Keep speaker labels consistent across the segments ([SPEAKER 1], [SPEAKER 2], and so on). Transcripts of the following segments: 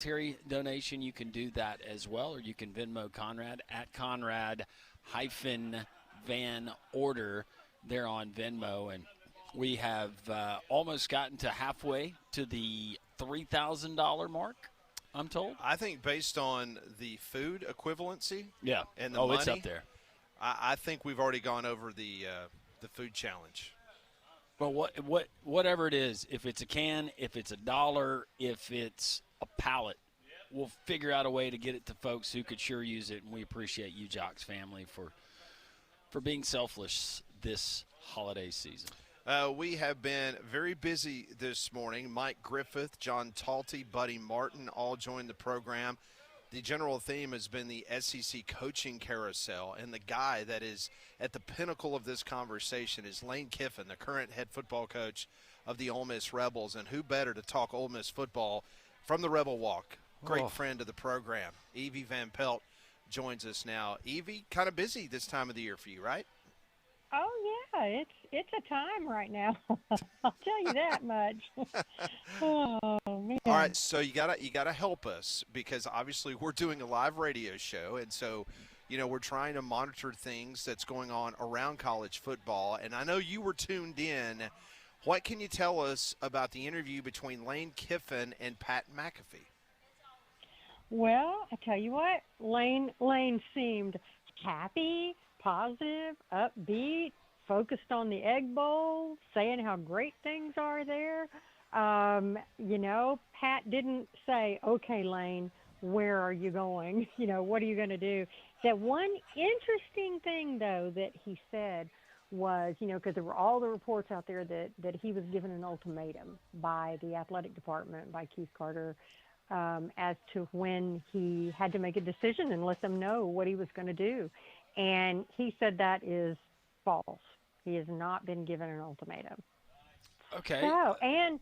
[SPEAKER 1] monetary donation, you can do that as well, or you can Venmo Conrad at Conrad-Van Order there on Venmo. And we have almost gotten to halfway to the $3,000 mark, I'm told.
[SPEAKER 2] I think based on the food equivalency
[SPEAKER 1] Yeah.
[SPEAKER 2] and the
[SPEAKER 1] It's up
[SPEAKER 2] money,
[SPEAKER 1] there.
[SPEAKER 2] I think we've already gone over the food challenge.
[SPEAKER 1] Well, whatever it is, if it's a can, if it's $1, if it's a pallet, we'll figure out a way to get it to folks who could sure use it. And we appreciate you, Jocks family, for being selfless this holiday season.
[SPEAKER 2] We have been very busy this morning. Mike Griffith, John Talty, Buddy Martin all joined the program. The general theme has been the SEC coaching carousel, and the guy that is at the pinnacle of this conversation is Lane Kiffin, the current head football coach of the Ole Miss Rebels. And who better to talk Ole Miss football from the Rebel Walk? Great friend of the program, Evie Van Pelt, joins us now. Evie, kind of busy this time of the year for you, right?
[SPEAKER 3] Oh yeah, it's a time right now. I'll tell you that much. Oh man.
[SPEAKER 2] All right, so you gotta help us, because obviously we're doing a live radio show, and so we're trying to monitor things that's going on around college football. And I know you were tuned in. What can you tell us about the interview between Lane Kiffin and Pat McAfee?
[SPEAKER 3] Well, I tell you what, Lane seemed happy, positive, upbeat, focused on the Egg Bowl, saying how great things are there. Pat didn't say, "Okay, Lane, where are you going? What are you going to do?" That one interesting thing, though, that he said was, because there were all the reports out there that he was given an ultimatum by the athletic department, by Keith Carter, as to when he had to make a decision and let them know what he was going to do. And he said that is false. He has not been given an ultimatum.
[SPEAKER 1] Okay.
[SPEAKER 3] So, and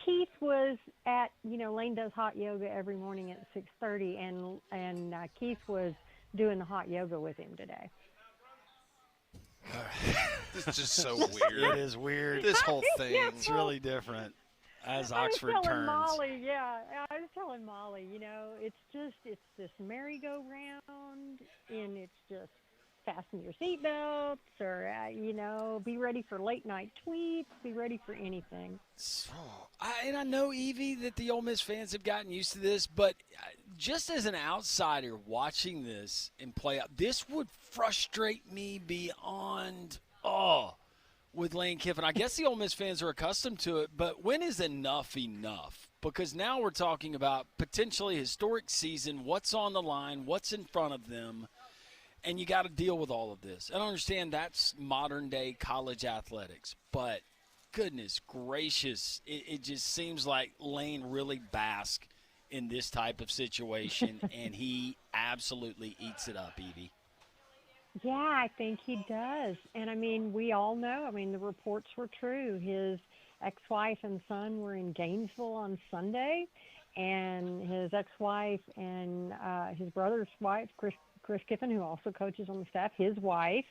[SPEAKER 3] Keith was at, Lane does hot yoga every morning at 6:30, and Keith was doing the hot yoga with him today.
[SPEAKER 2] This is just so weird.
[SPEAKER 1] It is weird.
[SPEAKER 2] This whole thing.
[SPEAKER 1] It's really different as
[SPEAKER 3] I was
[SPEAKER 1] Oxford
[SPEAKER 3] telling
[SPEAKER 1] turns.
[SPEAKER 3] Molly, I was telling Molly, it's this merry-go-round, and it's just fasten your seatbelts, or, be ready for late-night tweets, be ready for anything.
[SPEAKER 1] I know, Evie, that the Ole Miss fans have gotten used to this, but just as an outsider watching this and play out, this would frustrate me beyond with Lane Kiffin. I guess the Ole Miss fans are accustomed to it, but when is enough enough? Because now we're talking about potentially historic season, what's on the line, what's in front of them, and you got to deal with all of this. I don't understand that's modern-day college athletics, but goodness gracious, it just seems like Lane really basks in this type of situation, and he absolutely eats it up, Evie.
[SPEAKER 3] Yeah, I think he does. And, we all know, the reports were true. His ex-wife and son were in Gainesville on Sunday, and his ex-wife and his brother's wife, Chris Kiffin, who also coaches on the staff, his wife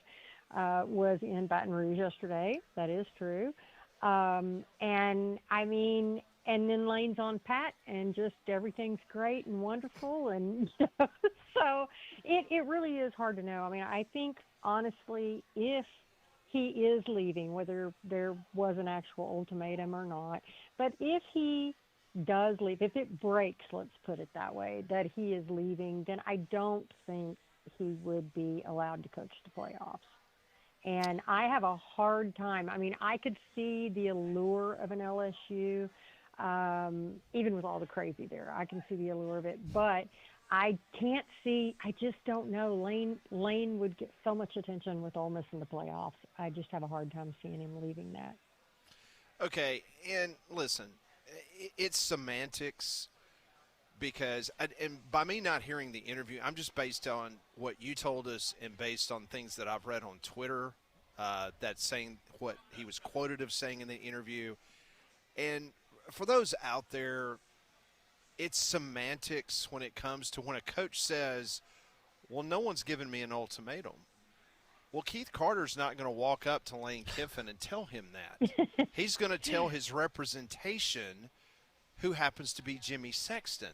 [SPEAKER 3] was in Baton Rouge yesterday. That is true. And then Lane's on Pat, and just everything's great and wonderful. And so it really is hard to know. I think, honestly, if he is leaving, whether there was an actual ultimatum or not, but if he does leave, if it breaks, let's put it that way, that he is leaving, then I don't think he would be allowed to coach the playoffs. And I have a hard time. I could see the allure of an LSU, even with all the crazy there. I can see the allure of it, but I just don't know. Lane would get so much attention with Ole Miss in the playoffs. I just have a hard time seeing him leaving that.
[SPEAKER 2] Okay, and listen, it's semantics, because, and by me not hearing the interview, I'm just based on what you told us and based on things that I've read on Twitter that's saying what he was quoted of saying in the interview. And for those out there, it's semantics when it comes to when a coach says, well, no one's given me an ultimatum. Well, Keith Carter's not going to walk up to Lane Kiffin and tell him that. He's going to tell his representation, who happens to be Jimmy Sexton.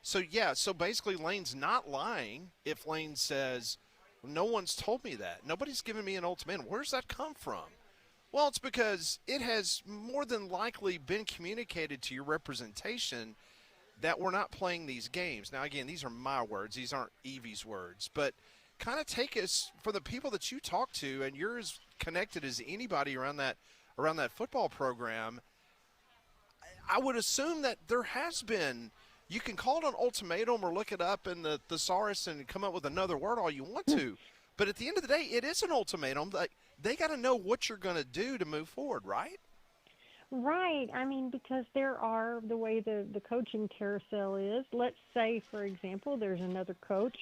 [SPEAKER 2] So basically Lane's not lying if Lane says, no one's told me that. Nobody's given me an ultimatum. Where's that come from? Well, it's because it has more than likely been communicated to your representation that we're not playing these games. Now, again, these are my words. These aren't Evie's words. But kind of take us, for the people that you talk to, and you're as connected as anybody around that football program, I would assume that there has been, you can call it an ultimatum or look it up in the thesaurus and come up with another word all you want to. But at the end of the day, it is an ultimatum. Like, they got to know what you're going to do to move forward, right?
[SPEAKER 3] Right. I mean, because there are, the way the coaching carousel is, let's say, for example, there's another coach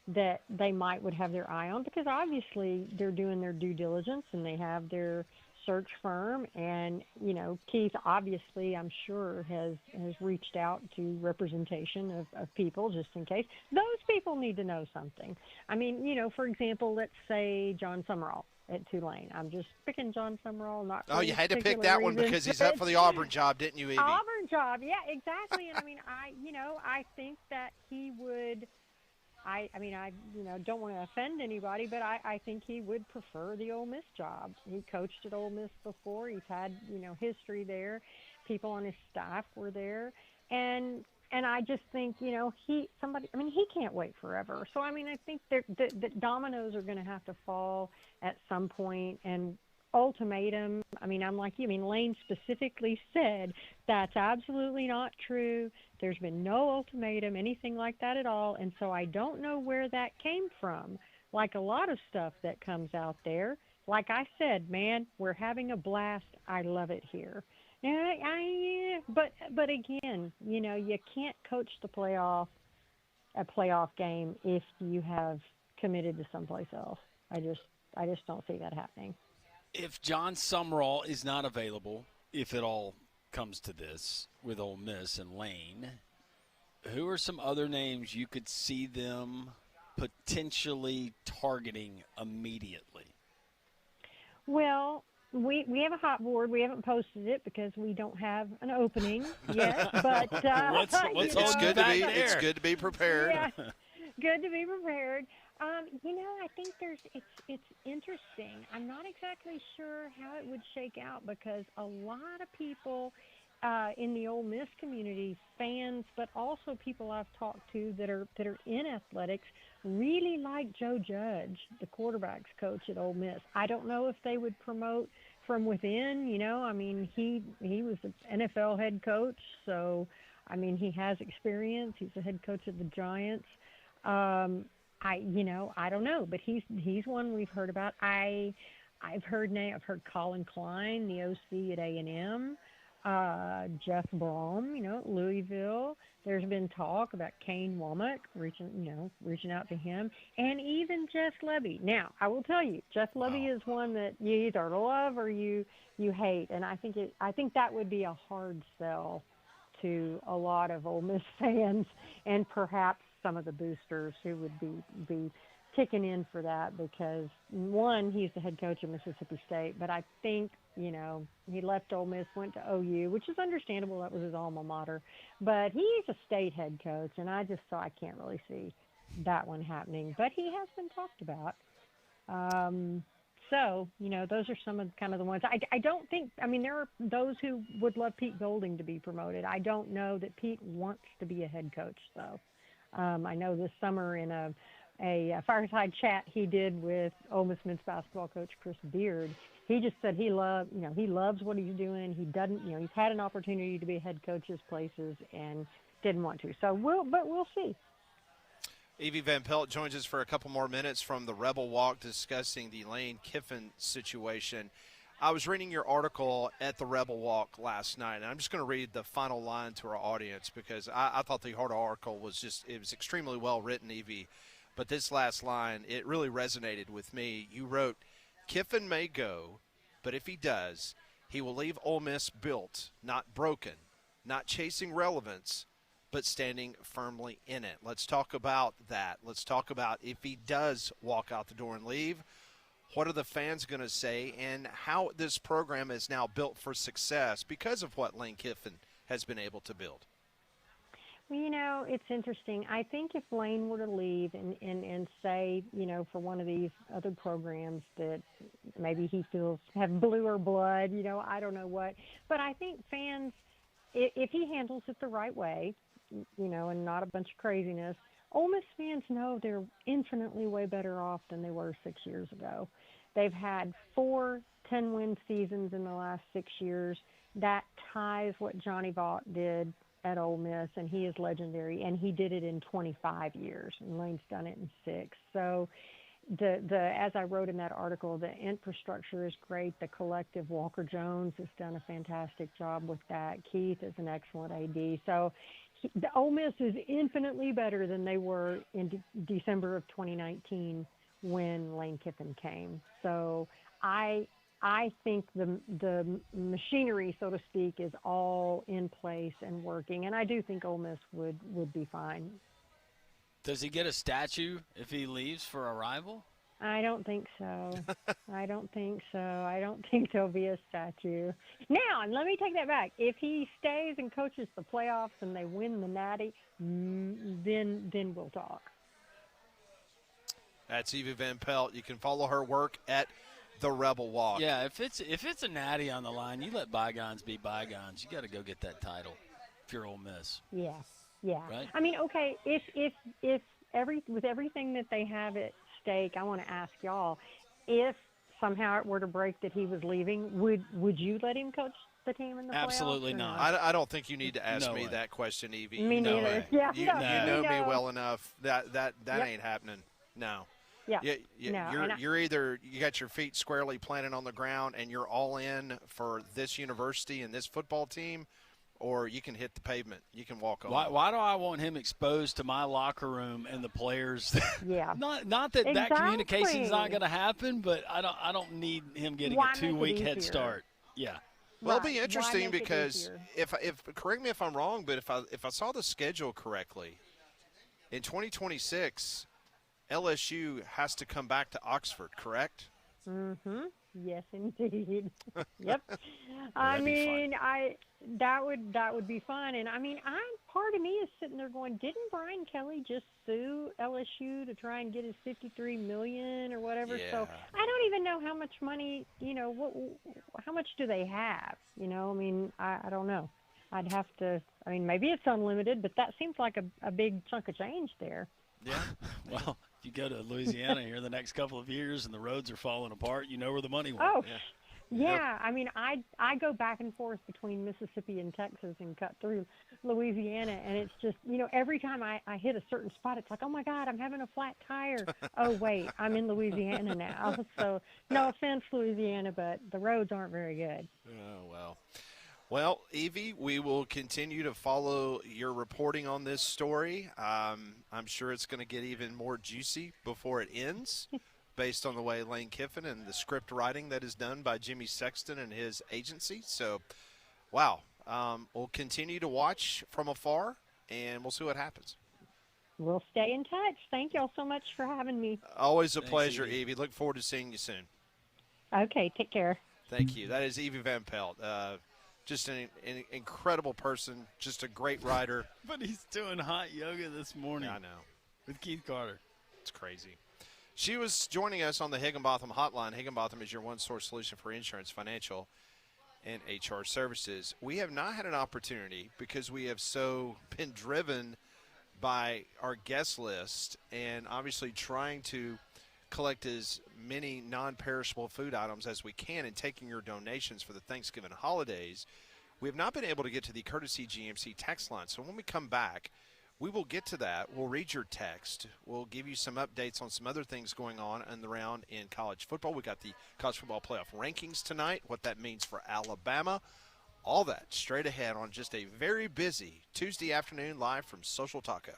[SPEAKER 3] that they would have their eye on, because obviously they're doing their due diligence and they have their search firm. And, Keith obviously, I'm sure, has reached out to representation of people just in case. Those people need to know something. I mean, for example, let's say John Summerall at Tulane. I'm just picking John Summerall. Not for
[SPEAKER 2] you had to pick
[SPEAKER 3] particular
[SPEAKER 2] that one
[SPEAKER 3] reason,
[SPEAKER 2] because he's up for the Auburn job, didn't you, Evie?
[SPEAKER 3] Auburn job, yeah, exactly. And I mean, I think that he would. I don't want to offend anybody, but I think he would prefer the Ole Miss job. He coached at Ole Miss before. He's had, history there. People on his staff were there. And I just think, he can't wait forever. So, I mean, I think that dominoes are going to have to fall at some point. And ultimatum, I mean, I'm like you. I mean, Lane specifically said that's absolutely not true. There's been no ultimatum, anything like that at all. And so I don't know where that came from. Like a lot of stuff that comes out there. Like I said, man, we're having a blast. I love it here. But again, you can't coach a playoff game if you have committed to someplace else. I just don't see that happening.
[SPEAKER 1] If John Summerall is not available, if it all comes to this with Ole Miss and Lane, who are some other names you could see them potentially targeting immediately?
[SPEAKER 3] Well, we have a hot board. We haven't posted it because we don't have an opening yet. But
[SPEAKER 1] it's
[SPEAKER 2] good to be prepared.
[SPEAKER 3] Yeah, good to be prepared. I think it's interesting. I'm not exactly sure how it would shake out because a lot of people in the Ole Miss community, fans, but also people I've talked to that are in athletics, really like Joe Judge, the quarterbacks coach at Ole Miss. I don't know if they would promote from within. I mean, he was an NFL head coach, so I mean he has experience. He's the head coach of the Giants. I don't know, but he's one we've heard about. I've heard Colin Klein, the OC at A&M. Jeff Brom, at Louisville. There's been talk about Kane Womack reaching out to him, and even Jeff Lebby. Now, I will tell you, Jeff Lebby is one that you either love or you hate, and I think that would be a hard sell to a lot of Ole Miss fans, and perhaps some of the boosters who would be kicking in for that because, one, he's the head coach of Mississippi State, but I think, he left Ole Miss, went to OU, which is understandable. That was his alma mater. But he's a state head coach, and I can't really see that one happening. But he has been talked about. So, those are some of kind of the ones. I don't think – I mean, there are those who would love Pete Golding to be promoted. I don't know that Pete wants to be a head coach, though. I know this summer in a fireside chat he did with Ole Miss men's basketball coach Chris Beard, he just said he loves what he's doing. He doesn't, he's had an opportunity to be head coaches places and didn't want to. So we'll see.
[SPEAKER 2] Evie Van Pelt joins us for a couple more minutes from the Rebel Walk discussing the Lane Kiffin situation. I was reading your article at the Rebel Walk last night, and I'm just going to read the final line to our audience because I thought the whole article was extremely well written, Evie. But this last line, it really resonated with me. You wrote, Kiffin may go, but if he does, he will leave Ole Miss built, not broken, not chasing relevance, but standing firmly in it. Let's talk about that. Let's talk about if he does walk out the door and leave, what are the fans going to say and how this program is now built for success because of what Lane Kiffin has been able to build.
[SPEAKER 3] It's interesting. I think if Lane were to leave and say, for one of these other programs that maybe he feels have bluer blood, I don't know what. But I think fans, if he handles it the right way, and not a bunch of craziness, Ole Miss fans know they're infinitely way better off than they were 6 years ago. They've had 4 10-win seasons in the last 6 years. That ties what Johnny Vaught did at Ole Miss, and he is legendary. And he did it in 25 years, and Lane's done it in 6. So the as I wrote in that article, the infrastructure is great. The collective, Walker Jones has done a fantastic job with that. Keith is an excellent AD. So the Ole Miss is infinitely better than they were in December of 2019 when Lane Kiffin came. So I think the machinery, so to speak, is all in place and working, and I do think Ole Miss would be fine.
[SPEAKER 1] Does he get a statue if he leaves for a rival?
[SPEAKER 3] I don't think so. I don't think so. I don't think there'll be a statue. Now, and let me take that back. If he stays and coaches the playoffs and they win the Natty, then we'll talk.
[SPEAKER 2] That's Evie Van Pelt. You can follow her work at the Rebel Walk.
[SPEAKER 1] Yeah, if it's a natty on the line, you let bygones be bygones. You got to go get that title if you're Ole Miss.
[SPEAKER 3] Yeah.
[SPEAKER 1] Right?
[SPEAKER 3] I mean, okay, if with everything that they have at stake, I want to ask y'all, if somehow it were to break that he was leaving, would you let him coach the team in the playoffs?
[SPEAKER 1] Absolutely not.
[SPEAKER 2] I don't think you need to ask
[SPEAKER 1] No
[SPEAKER 2] me
[SPEAKER 1] way.
[SPEAKER 2] that question, Evie.
[SPEAKER 3] Me
[SPEAKER 1] No
[SPEAKER 3] neither.
[SPEAKER 1] way.
[SPEAKER 3] Yeah,
[SPEAKER 2] You
[SPEAKER 3] no,
[SPEAKER 2] know me well enough. That
[SPEAKER 3] Yep.
[SPEAKER 2] ain't happening. No.
[SPEAKER 3] Yeah.
[SPEAKER 2] Yeah, you're either you got your feet squarely planted on the ground and you're all in for this university and this football team, or you can hit the pavement. You can walk on.
[SPEAKER 1] Why do I want him exposed to my locker room and the players?
[SPEAKER 3] Yeah.
[SPEAKER 1] not that
[SPEAKER 3] Exactly.
[SPEAKER 1] communication's not going to happen, but I don't need him getting
[SPEAKER 3] Why
[SPEAKER 1] a
[SPEAKER 3] make it
[SPEAKER 1] 2-week head
[SPEAKER 3] easier?
[SPEAKER 1] start. Yeah.
[SPEAKER 2] Well,
[SPEAKER 3] Right.
[SPEAKER 2] it'll be
[SPEAKER 3] Why
[SPEAKER 2] interesting
[SPEAKER 3] make it
[SPEAKER 2] because
[SPEAKER 3] easier?
[SPEAKER 2] if correct me if I'm wrong, but if I saw the schedule correctly, in 2026, LSU has to come back to Oxford, correct?
[SPEAKER 3] Mm-hmm. Yes, indeed. Yep. I
[SPEAKER 1] that'd be fun.
[SPEAKER 3] mean, that would be fun. And I mean, part of me is sitting there going, didn't Brian Kelly just sue LSU to try and get his $53 million or whatever?
[SPEAKER 2] Yeah.
[SPEAKER 3] So I don't even know how much money. How much do they have? I mean, I don't know. I'd have to. I mean, maybe it's unlimited, but that seems like a big chunk of change there.
[SPEAKER 2] Yeah.
[SPEAKER 1] Well, if you go to Louisiana here the next couple of years and the roads are falling apart, you know where the money went.
[SPEAKER 3] Oh,
[SPEAKER 2] Yeah.
[SPEAKER 3] yeah. I mean, I go back and forth between Mississippi and Texas and cut through Louisiana, and it's just, every time I hit a certain spot, it's like, oh, my God, I'm having a flat tire. Oh, wait, I'm in Louisiana now. So no offense, Louisiana, but the roads aren't very good.
[SPEAKER 2] Oh, well. Well, Evie, we will continue to follow your reporting on this story. I'm sure it's going to get even more juicy before it ends based on the way Lane Kiffin and the script writing that is done by Jimmy Sexton and his agency. So, wow. We'll continue to watch from afar, and we'll see what happens.
[SPEAKER 3] We'll stay in touch. Thank y'all so much for having me.
[SPEAKER 2] Always a
[SPEAKER 1] Thanks,
[SPEAKER 2] pleasure,
[SPEAKER 1] Evie.
[SPEAKER 2] Evie. Look forward to seeing you soon.
[SPEAKER 3] Okay, take care.
[SPEAKER 2] Thank you. That is Evie Van Pelt. Just an incredible person, just a great writer.
[SPEAKER 1] But he's doing hot yoga this morning
[SPEAKER 2] I know.
[SPEAKER 1] with Keith Carter.
[SPEAKER 2] It's crazy. She was joining us on the Higginbotham hotline. Higginbotham is your one-source solution for insurance, financial, and HR services. We have not had an opportunity because we have so been driven by our guest list and obviously trying to collect as many non-perishable food items as we can and taking your donations for the Thanksgiving holidays. We have not been able to get to the Courtesy GMC text line. So when we come back, we will get to that. We'll read your text. We'll give you some updates on some other things going on and around in college football. We got the college football playoff rankings tonight, what that means for Alabama. All that straight ahead on just a very busy Tuesday afternoon live from Social Taco.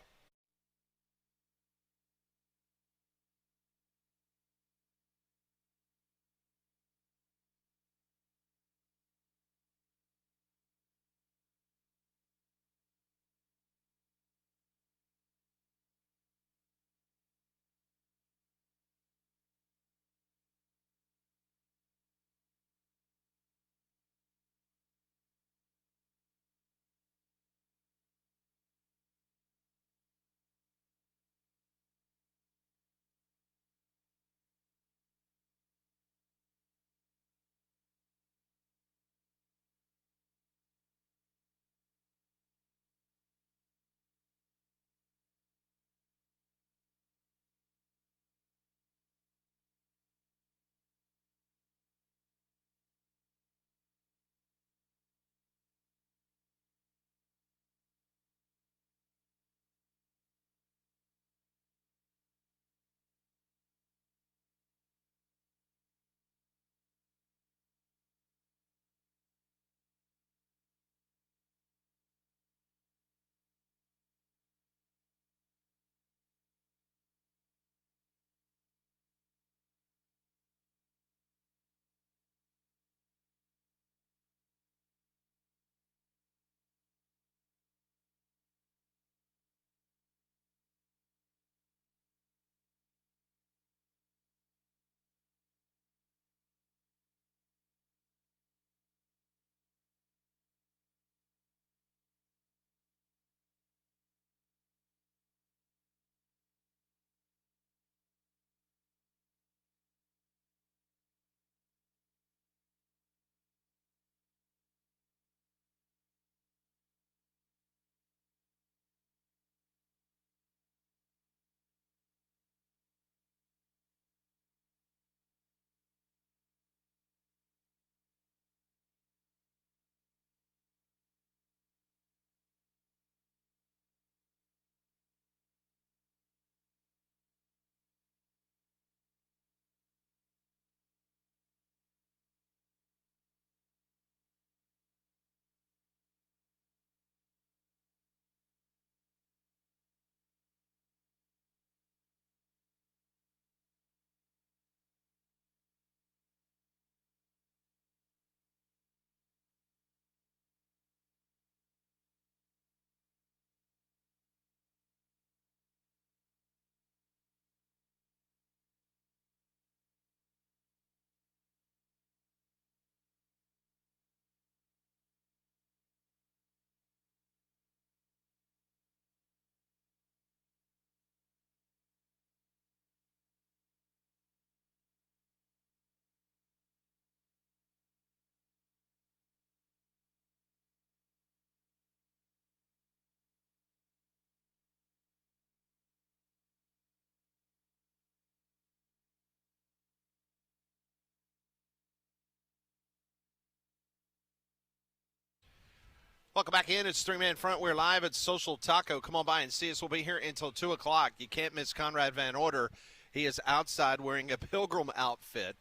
[SPEAKER 2] Welcome back in. It's Three Man Front. We're live at Social Taco. Come on by and see us. We'll be here until 2 o'clock. You can't miss Conrad Van Order. He is outside wearing a pilgrim outfit,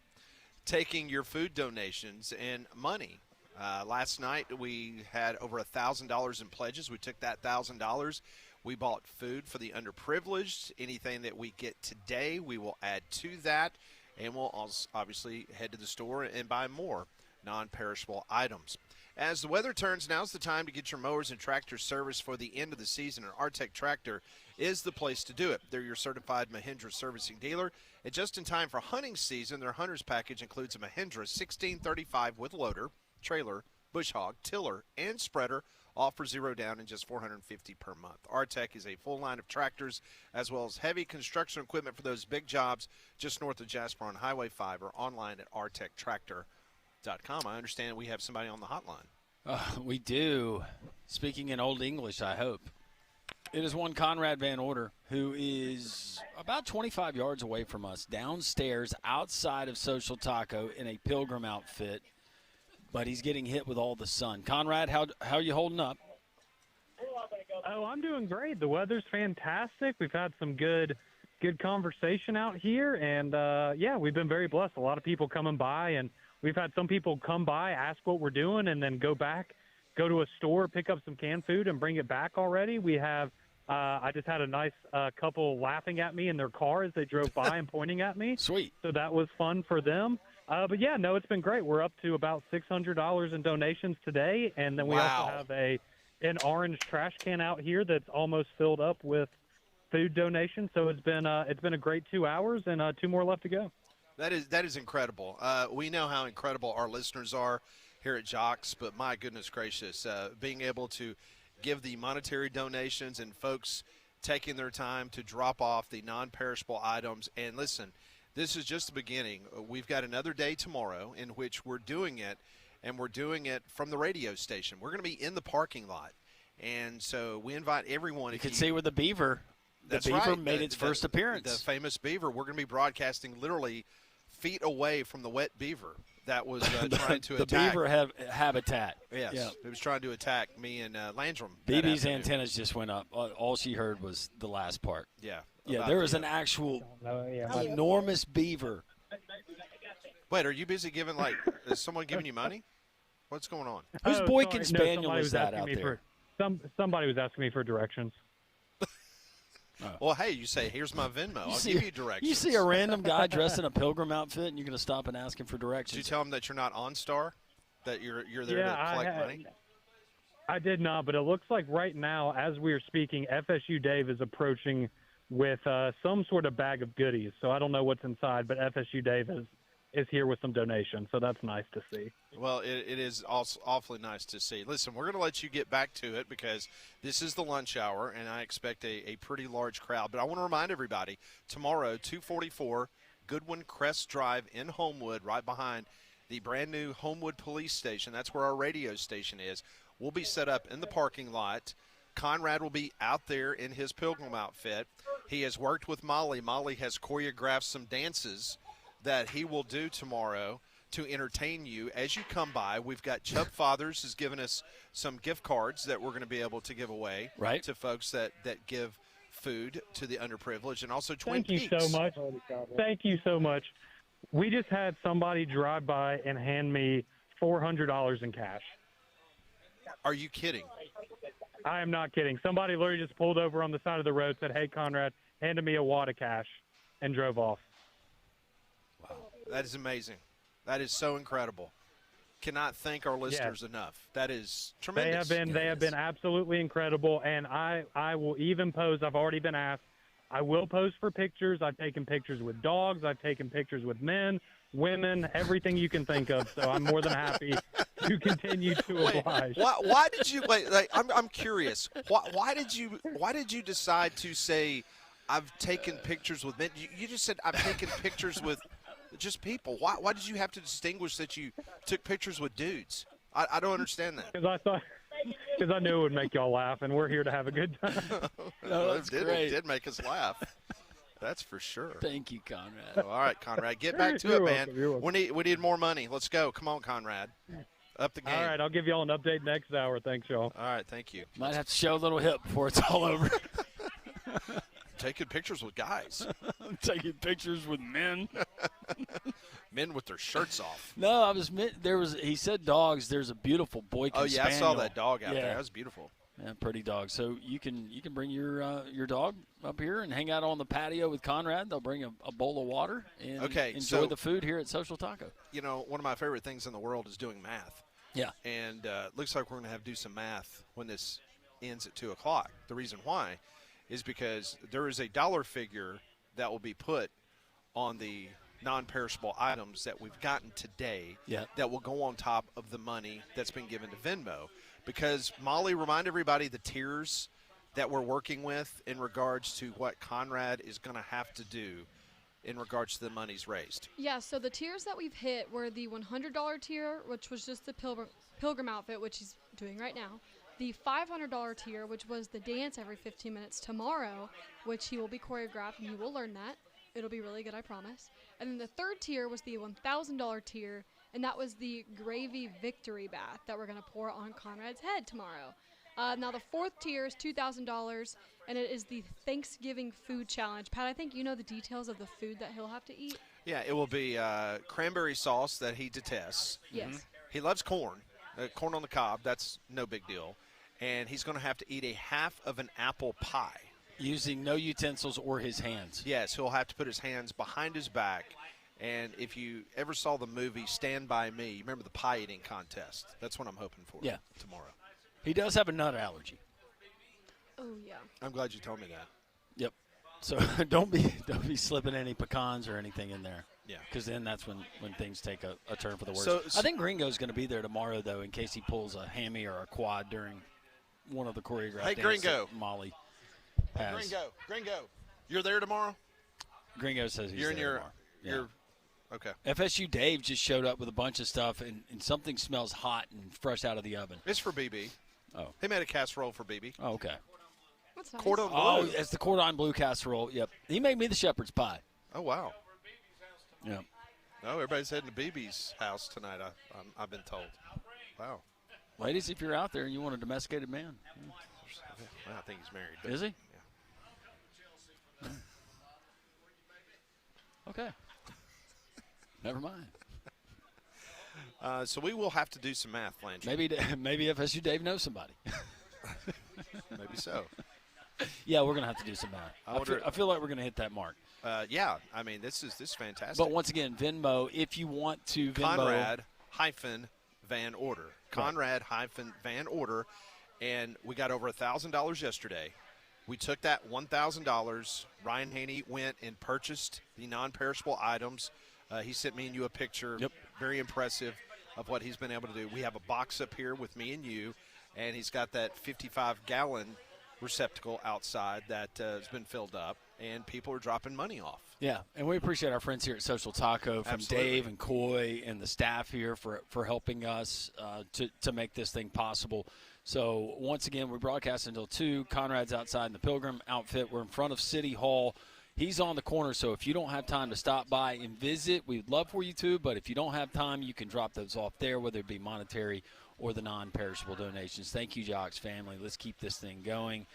[SPEAKER 2] taking your food donations and money. Last night we had over $1,000 in pledges. We took that $1,000. We bought food for the underprivileged. Anything that we get today, we will add to that. And we'll also obviously head to the store and buy more non-perishable items. As the weather turns, now's the time to get your mowers and tractors serviced for the end of the season, and Artec Tractor is the place to do it. They're your certified Mahindra servicing dealer, and just in time for hunting season, their hunter's package includes a Mahindra 1635 with loader, trailer, bush hog, tiller, and spreader, all for $0 down and just $450 per month. Artec is a full line of tractors as well as heavy construction equipment for those big jobs just north of Jasper on Highway 5 or online at artectractor.com. I understand we have somebody on the hotline.
[SPEAKER 1] We do. Speaking in Old English, I hope. It is one Conrad Van Order, who is about 25 yards away from us, downstairs outside of Social Taco in a pilgrim outfit, but he's getting hit with all the sun. Conrad, how are you holding up?
[SPEAKER 4] Oh, I'm doing great. The weather's fantastic. We've had some good conversation out here, and, yeah, we've been very blessed. A lot of people coming by, and we've had some people come by, ask what we're doing, and then go to a store, pick up some canned food, and bring it back already. We have I just had a nice couple laughing at me in their car as they drove by and pointing at me.
[SPEAKER 1] Sweet.
[SPEAKER 4] So that was fun for them. But, yeah, no, it's been great. We're up to about $600 in donations today, and then we also have an orange trash can out here that's almost filled up with food donations. So it's been a great 2 hours, and 2 more left to go.
[SPEAKER 2] That is incredible. We know how incredible our listeners are here at Jocks, but my goodness gracious, being able to give the monetary donations and folks taking their time to drop off the non-perishable items. And listen, this is just the beginning. We've got another day tomorrow in which we're doing it, and we're doing it from the radio station. We're going to be in the parking lot. And so we invite everyone.
[SPEAKER 1] You can see where the beaver made its first appearance.
[SPEAKER 2] The famous beaver. We're going to be broadcasting literally feet away from the wet beaver that was trying to attack.
[SPEAKER 1] The beaver habitat.
[SPEAKER 2] Yes,
[SPEAKER 1] yeah.
[SPEAKER 2] It was trying to attack me and Landrum.
[SPEAKER 1] BB's antennas just went up. All she heard was the last part.
[SPEAKER 2] Yeah.
[SPEAKER 1] Yeah, there was an actual enormous beaver.
[SPEAKER 2] Wait, are you busy giving, is someone giving you money? What's going on?
[SPEAKER 1] Whose Boykin Spaniel is that out there?
[SPEAKER 4] Somebody was asking me for directions.
[SPEAKER 2] Well, hey, you say, here's my Venmo. I'll give you directions.
[SPEAKER 1] You see a random guy dressed in a pilgrim outfit, and you're going to stop and ask him for directions.
[SPEAKER 2] Did you tell him that you're not OnStar, that you're there to collect money?
[SPEAKER 4] I did not, but it looks like right now, as we are speaking, FSU Dave is approaching with some sort of bag of goodies. So I don't know what's inside, but FSU Dave is here with some donations, so that's nice to see.
[SPEAKER 2] Well, it is also awfully nice to see. Listen, we're going to let you get back to it because this is the lunch hour, and I expect a pretty large crowd. But I want to remind everybody, tomorrow, 244 Goodwin Crest Drive in Homewood, right behind the brand-new Homewood Police Station. That's where our radio station is. We'll be set up in the parking lot. Conrad will be out there in his pilgrim outfit. He has worked with Molly. Molly has choreographed some dances that he will do tomorrow to entertain you as you come by. We've got Chubb Fathers has given us some gift cards that we're going to be able to give away to folks that give food to the underprivileged, and also Twin Peaks.
[SPEAKER 4] Thank you so much. Thank you so much. We just had somebody drive by and hand me $400 in cash.
[SPEAKER 2] Are you kidding?
[SPEAKER 4] I am not kidding. Somebody literally just pulled over on the side of the road, said, "Hey, Conrad," handed me a wad of cash, and drove off.
[SPEAKER 2] Wow, that is amazing. That is so incredible. Cannot thank our listeners enough. That is tremendous.
[SPEAKER 4] They have been absolutely incredible, and I will even pose. I've already been asked. I will pose for pictures. I've taken pictures with dogs. I've taken pictures with men, women, everything you can think of. So I'm more than happy to continue to oblige.
[SPEAKER 2] Why did you wait? I'm curious. Why did you decide to say I've taken pictures with men? You just said I've taken pictures with just people. Why did you have to distinguish that you took pictures with dudes? I don't understand that.
[SPEAKER 4] Because I knew it would make y'all laugh, and we're here to have a good time.
[SPEAKER 1] No, that's great.
[SPEAKER 2] It did make us laugh. That's for sure.
[SPEAKER 1] Thank you, Conrad.
[SPEAKER 2] All right, Conrad, get back to it, man. We need more money. Let's go. Come on, Conrad. Up the game.
[SPEAKER 4] All right, I'll give y'all an update next hour. Thanks, y'all.
[SPEAKER 2] All right, thank you.
[SPEAKER 1] Might have to show a little hip before it's all over.
[SPEAKER 2] Taking pictures with guys.
[SPEAKER 1] I'm taking pictures with men.
[SPEAKER 2] Men with their shirts off.
[SPEAKER 1] No, I was. He said dogs. There's a beautiful Boykin
[SPEAKER 2] Oh, yeah,
[SPEAKER 1] Spaniel.
[SPEAKER 2] I saw that dog out
[SPEAKER 1] Yeah.
[SPEAKER 2] there. That was beautiful.
[SPEAKER 1] Yeah, pretty dog. So you can bring your dog up here and hang out on the patio with Conrad. They'll bring a bowl of water and enjoy
[SPEAKER 2] so-
[SPEAKER 1] the food here at Social Taco.
[SPEAKER 2] You know, one of my favorite things in the world is doing math.
[SPEAKER 1] Yeah.
[SPEAKER 2] And it looks like we're going to have to do some math when this ends at 2 o'clock. The reason why is because there is a dollar figure that will be put on the non-perishable items that we've gotten today that will go on top of the money that's been given to Venmo. Because, Molly, remind everybody the tiers that we're working with in regards to what Conrad is going to have to do in regards to the monies raised.
[SPEAKER 5] Yeah, so the tiers that we've hit were the $100 tier, which was just the pilgrim outfit, which he's doing right now. The $500 tier, which was the dance every 15 minutes tomorrow, which he will be choreographed, and you will learn that. It'll be really good, I promise. And then the third tier was the $1,000 tier, and that was the gravy victory bath that we're going to pour on Conrad's head tomorrow. Now the fourth tier is $2,000, and it is the Thanksgiving food challenge. Pat, I think you know the details of the food that he'll have to eat.
[SPEAKER 2] Yeah, it will be cranberry sauce that he detests.
[SPEAKER 5] Yes.
[SPEAKER 2] He loves corn, corn on the cob. That's no big deal. And he's going to have to eat a half of an apple pie.
[SPEAKER 1] Using no utensils or his hands.
[SPEAKER 2] Yes, he'll have to put his hands behind his back. And if you ever saw the movie Stand By Me, you remember the pie eating contest. That's what I'm hoping for tomorrow.
[SPEAKER 1] He does have a nut allergy.
[SPEAKER 5] Oh, yeah.
[SPEAKER 2] I'm glad you told me that.
[SPEAKER 1] Yep. So don't be slipping any pecans or anything in there.
[SPEAKER 2] Yeah.
[SPEAKER 1] Because then that's when things take a turn for the worse.
[SPEAKER 2] So
[SPEAKER 1] I think Gringo's going to be there tomorrow, though, in case he pulls a hammy or a quad during one of the choreographed
[SPEAKER 2] Hey,
[SPEAKER 1] dances
[SPEAKER 2] Gringo.
[SPEAKER 1] that Molly has.
[SPEAKER 2] Gringo, you're there tomorrow?
[SPEAKER 1] Gringo says he's
[SPEAKER 2] You're in
[SPEAKER 1] there
[SPEAKER 2] your,
[SPEAKER 1] tomorrow.
[SPEAKER 2] your okay.
[SPEAKER 1] FSU Dave just showed up with a bunch of stuff, and something smells hot and fresh out of the oven.
[SPEAKER 2] It's for BB.
[SPEAKER 1] Oh.
[SPEAKER 2] He made a casserole for BB.
[SPEAKER 1] Oh, okay.
[SPEAKER 5] That's nice.
[SPEAKER 2] Cordon bleu.
[SPEAKER 1] Oh, it's the cordon bleu casserole. Yep. He made me the shepherd's pie.
[SPEAKER 2] Oh, wow.
[SPEAKER 1] Yeah.
[SPEAKER 2] No, everybody's heading to BB's house tonight, I've been told. Wow.
[SPEAKER 1] Ladies, if you're out there and you want a domesticated man.
[SPEAKER 2] Well, I think he's married. But
[SPEAKER 1] Is he?
[SPEAKER 2] Yeah.
[SPEAKER 1] Okay. Never mind.
[SPEAKER 2] So we will have to do some math, Landry.
[SPEAKER 1] Maybe FSU Dave knows somebody.
[SPEAKER 2] Maybe so.
[SPEAKER 1] Yeah, we're gonna have to do some math. I feel like we're gonna hit that mark.
[SPEAKER 2] Yeah, I mean this is fantastic.
[SPEAKER 1] But once again, Venmo, if you want to Venmo
[SPEAKER 2] Conrad-Van Order. Conrad-Van Order, and we got over $1,000 yesterday. We took that $1,000. Ryan Haney went and purchased the non-perishable items. He sent me and you a picture.
[SPEAKER 1] Yep.
[SPEAKER 2] Very impressive of what he's been able to do. We have a box up here with me and you, and he's got that 55-gallon receptacle outside that has been filled up, and people are dropping money off.
[SPEAKER 1] Yeah, and we appreciate our friends here at Social Taco, from
[SPEAKER 2] Absolutely.
[SPEAKER 1] Dave and Coy and the staff here for helping us to make this thing possible. So once again, we broadcast until 2. Conrad's outside in the Pilgrim outfit. We're in front of City Hall. He's on the corner, so if you don't have time to stop by and visit, we'd love for you to, but if you don't have time, you can drop those off there, whether it be monetary or the non-perishable donations. Thank you, Jocks family. Let's keep this thing going,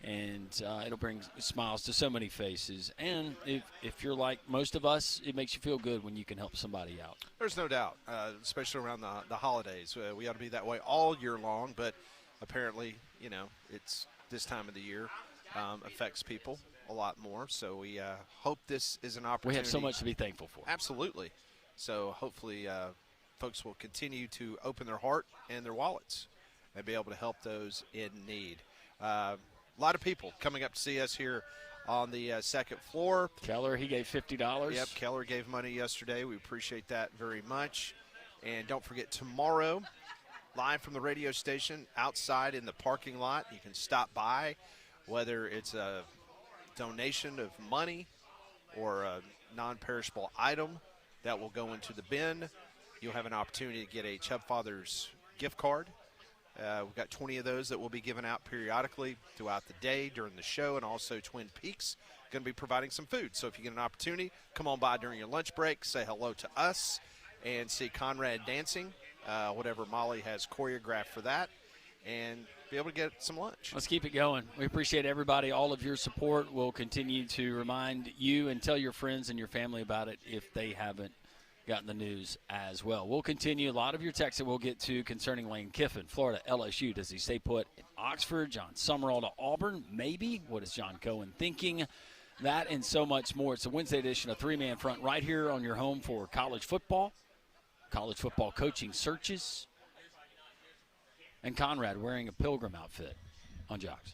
[SPEAKER 1] and it'll bring smiles to so many faces. And if you're like most of us, it makes you feel good when you can help somebody out.
[SPEAKER 2] There's no doubt, especially around the holidays. We ought to be that way all year long, but apparently, it's this time of the year affects people a lot more. So we hope this is an opportunity.
[SPEAKER 1] We have so much to be thankful for.
[SPEAKER 2] Absolutely. So hopefully folks will continue to open their heart and their wallets and be able to help those in need. A lot of people coming up to see us here on the second floor.
[SPEAKER 1] Keller, he gave $50.
[SPEAKER 2] Yep, Keller gave money yesterday. We appreciate that very much. And don't forget, tomorrow, live from the radio station outside in the parking lot, you can stop by, whether it's a donation of money or a non-perishable item that will go into the bin. You'll have an opportunity to get a Chubb Fathers gift card. We've got 20 of those that will be given out periodically throughout the day during the show, and also Twin Peaks going to be providing some food. So if you get an opportunity, come on by during your lunch break, say hello to us, and see Conrad dancing whatever Molly has choreographed for that, and be able to get some lunch.
[SPEAKER 1] Let's keep it going. We appreciate everybody, all of your support. We'll continue to remind you and tell your friends and your family about it if they haven't gotten the news as well. We'll continue. A lot of your texts that we'll get to concerning Lane Kiffin, Florida, LSU. Does he stay put in Oxford? John Summerall to Auburn? Maybe. What is John Cohen thinking? That and so much more. It's a Wednesday edition of Three-Man Front right here on your home for college football coaching searches, and Conrad wearing a Pilgrim outfit on Jocks.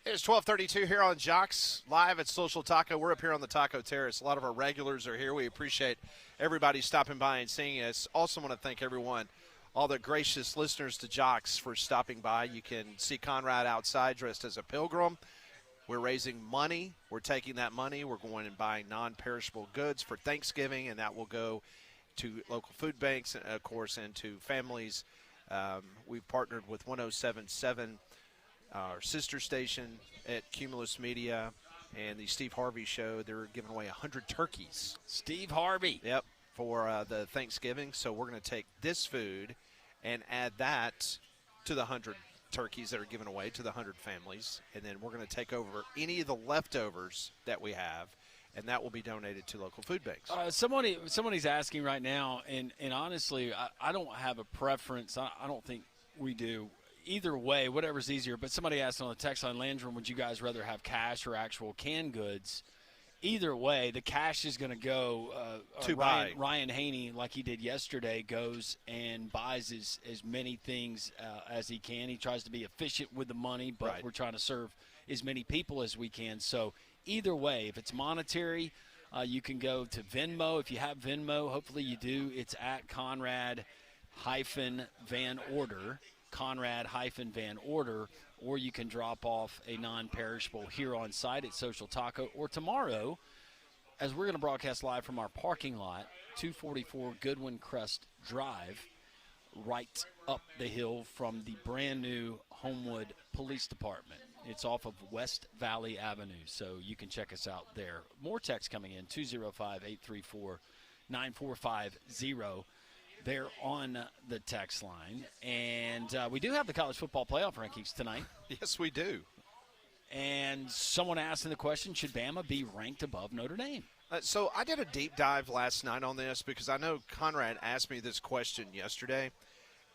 [SPEAKER 2] It's 12:32 here on Jocks live at Social Taco. We're up here on the Taco Terrace. A lot of our regulars are here. We appreciate everybody stopping by and seeing us. Also want to thank everyone, all the gracious listeners to Jocks, for stopping by. You can see Conrad outside dressed as a pilgrim. We're raising money. We're taking that money. We're going and buying non-perishable goods for Thanksgiving, and that will go to local food banks, and of course, and to families. We've partnered with 107.7, our sister station at Cumulus Media, and the Steve Harvey Show. They're giving away 100 turkeys.
[SPEAKER 1] Steve Harvey.
[SPEAKER 2] Yep, for the Thanksgiving. So we're going to take this food and add that to the 100 turkeys that are given away to the 100 families, and then we're going to take over any of the leftovers that we have, and that will be donated to local food banks.
[SPEAKER 1] Somebody's asking right now, and honestly, I don't have a preference. I don't think we do. Either way, whatever's easier. But somebody asked on the text line, Landrum, would you guys rather have cash or actual canned goods? Either way, the cash is going to go. Ryan Haney, like he did yesterday, goes and buys as many things as he can. He tries to be efficient with the money, but
[SPEAKER 2] Right.
[SPEAKER 1] we're trying to serve as many people as we can. So either way, if it's monetary, you can go to Venmo. If you have Venmo, hopefully you do. It's at Conrad-Van Order, Conrad-Van Order, or you can drop off a non-perishable here on site at Social Taco, or tomorrow, as we're going to broadcast live from our parking lot, 244 Goodwin Crest Drive, right up the hill from the brand-new Homewood Police Department. It's off of West Valley Avenue, so you can check us out there. More text coming in, 205-834-9450. There on the text line. And we do have the college football playoff rankings tonight.
[SPEAKER 2] Yes, we do.
[SPEAKER 1] And someone asking the question, should Bama be ranked above Notre Dame?
[SPEAKER 2] So I did a deep dive last night on this because I know Conrad asked me this question yesterday.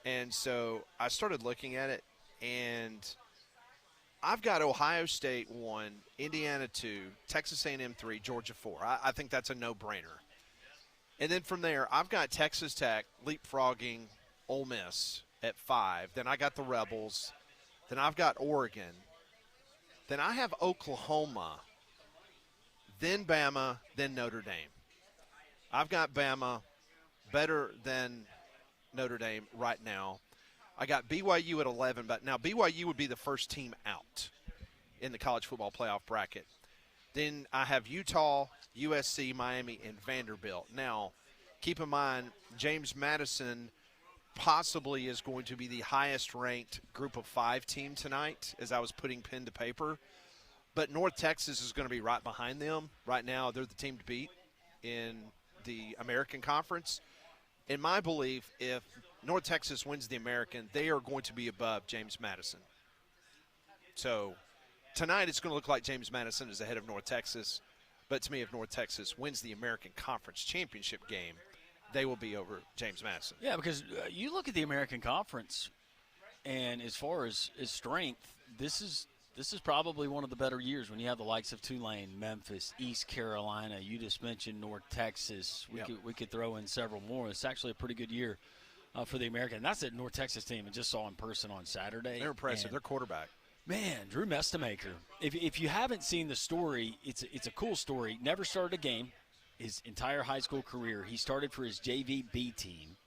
[SPEAKER 2] And so I started looking at it, and I've got Ohio State 1, Indiana 2, Texas A&M 3, Georgia 4. I think that's a no-brainer. And then from there, I've got Texas Tech leapfrogging Ole Miss at 5. Then I got the Rebels. Then I've got Oregon. Then I have Oklahoma. Then Bama. Then Notre Dame. I've got Bama better than Notre Dame right now. I got BYU at 11, but now BYU would be the first team out in the college football playoff bracket. Then I have Utah, USC, Miami, and Vanderbilt. Now, keep in mind, James Madison possibly is going to be the highest-ranked Group of 5 team tonight, as I was putting pen to paper. But North Texas is going to be right behind them. Right now, they're the team to beat in the American Conference. In my belief, if North Texas wins the American, they are going to be above James Madison. So tonight it's going to look like James Madison is ahead of North Texas. But to me, if North Texas wins the American Conference Championship game, they will be over James Madison.
[SPEAKER 1] Yeah, because you look at the American Conference, and as far as strength, this is probably one of the better years when you have the likes of Tulane, Memphis, East Carolina. You just mentioned North Texas. We could throw in several more. It's actually a pretty good year for the American. And that's a North Texas team I just saw in person on Saturday.
[SPEAKER 2] They're impressive. Their quarterback.
[SPEAKER 1] Man, Drew Mestamaker. If you haven't seen the story, it's a cool story. Never started a game his entire high school career. He started for his JV B team.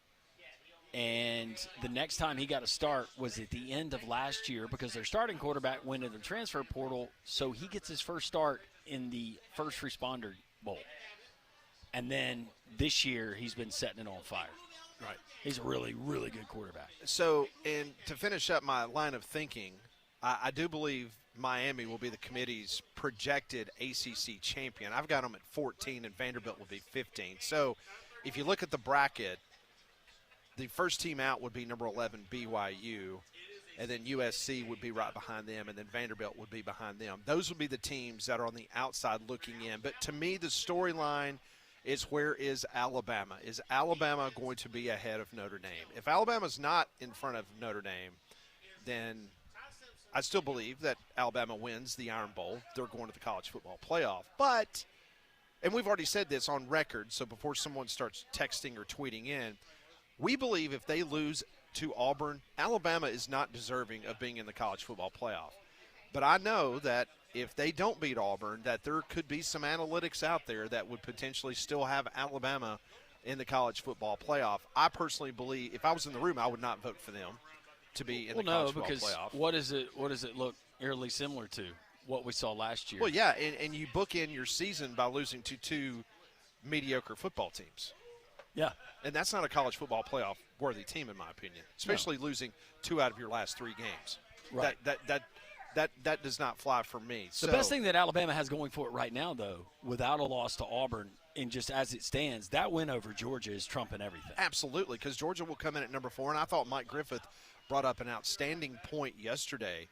[SPEAKER 1] And the next time he got a start was at the end of last year because their starting quarterback went into the transfer portal, so he gets his first start in the First Responder Bowl. And then this year he's been setting it on fire.
[SPEAKER 2] Right.
[SPEAKER 1] He's a really, really good quarterback.
[SPEAKER 2] So, and to finish up my line of thinking, I do believe Miami will be the committee's projected ACC champion. I've got them at 14, and Vanderbilt will be 15. So if you look at the bracket, the first team out would be number 11, BYU, and then USC would be right behind them, and then Vanderbilt would be behind them. Those would be the teams that are on the outside looking in. But to me, the storyline is where is Alabama? Is Alabama going to be ahead of Notre Dame? If Alabama's not in front of Notre Dame, then I still believe that Alabama wins the Iron Bowl. They're going to the college football playoff. But, and we've already said this on record, so before someone starts texting or tweeting in, we believe if they lose to Auburn, Alabama is not deserving of being in the college football playoff. But I know that if they don't beat Auburn, that there could be some analytics out there that would potentially still have Alabama in the college football playoff. I personally believe if I was in the room, I would not vote for them to be in the college football playoff.
[SPEAKER 1] What does it look eerily similar to what we saw last year?
[SPEAKER 2] Well, yeah, and you bookend your season by losing to 2 mediocre football teams.
[SPEAKER 1] Yeah.
[SPEAKER 2] And that's not a college football playoff worthy team, in my opinion, especially losing 2 out of your last 3 games.
[SPEAKER 1] Right.
[SPEAKER 2] That does not fly for me.
[SPEAKER 1] The best thing that Alabama has going for it right now, though, without a loss to Auburn, and just as it stands, that win over Georgia is trumping everything.
[SPEAKER 2] Absolutely, because Georgia will come in at number 4, and I thought Mike Griffith brought up an outstanding point yesterday,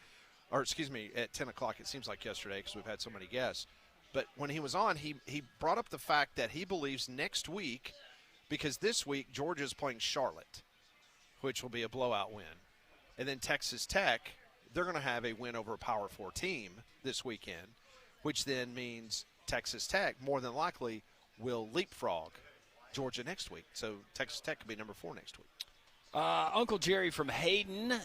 [SPEAKER 2] or excuse me, at 10 o'clock. It seems like yesterday because we've had so many guests. But when he was on, he brought up the fact that he believes next week, because this week Georgia's playing Charlotte, which will be a blowout win. And then Texas Tech, they're going to have a win over a Power 4 team this weekend, which then means Texas Tech, more than likely, will leapfrog Georgia next week. So Texas Tech could be number 4 next week.
[SPEAKER 1] Uncle Jerry from Hayden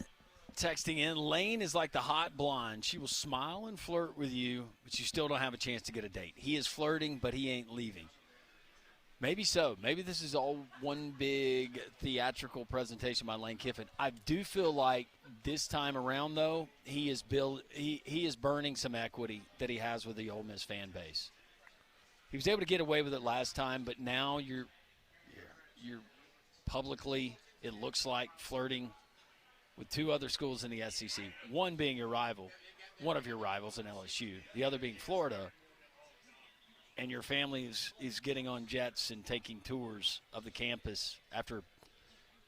[SPEAKER 1] texting in, Lane is like the hot blonde. She will smile and flirt with you, but you still don't have a chance to get a date. He is flirting, but he ain't leaving. Maybe so. Maybe this is all one big theatrical presentation by Lane Kiffin. I do feel like this time around, though, he is burning some equity that he has with the Ole Miss fan base. He was able to get away with it last time, but now you're publicly, it looks like, flirting with 2 other schools in the SEC, one being your rival, one of your rivals in LSU, the other being Florida, and your family is getting on jets and taking tours of the campus after.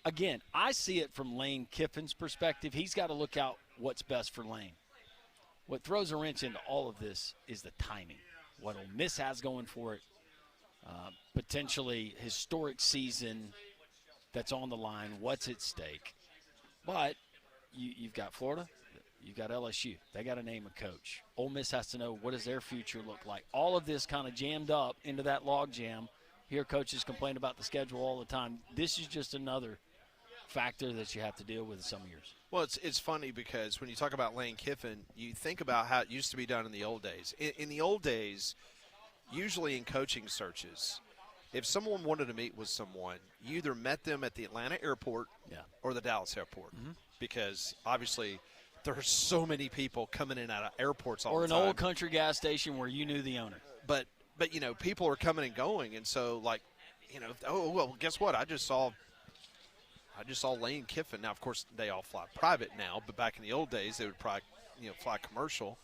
[SPEAKER 1] Again, I see it from Lane Kiffin's perspective. He's got to look out what's best for Lane. What throws a wrench into all of this is the timing. What Ole Miss has going for it, potentially historic season that's on the line, what's at stake. But you've got Florida, you've got LSU. They got to name a coach. Ole Miss has to know what does their future look like. All of this kind of jammed up into that log jam. Hear coaches complain about the schedule all the time. This is just another factor that you have to deal with in some years.
[SPEAKER 2] Well, it's funny because when you talk about Lane Kiffin, you think about how it used to be done in the old days. In the old days, usually in coaching searches, if someone wanted to meet with someone, you either met them at the Atlanta airport or the Dallas airport, because obviously there are so many people coming in and out of airports all the time.
[SPEAKER 1] Or an old country gas station where you knew the owner.
[SPEAKER 2] But people are coming and going, and so guess what? I just saw Lane Kiffin. Now, of course, they all fly private now, but back in the old days, they would probably fly commercial,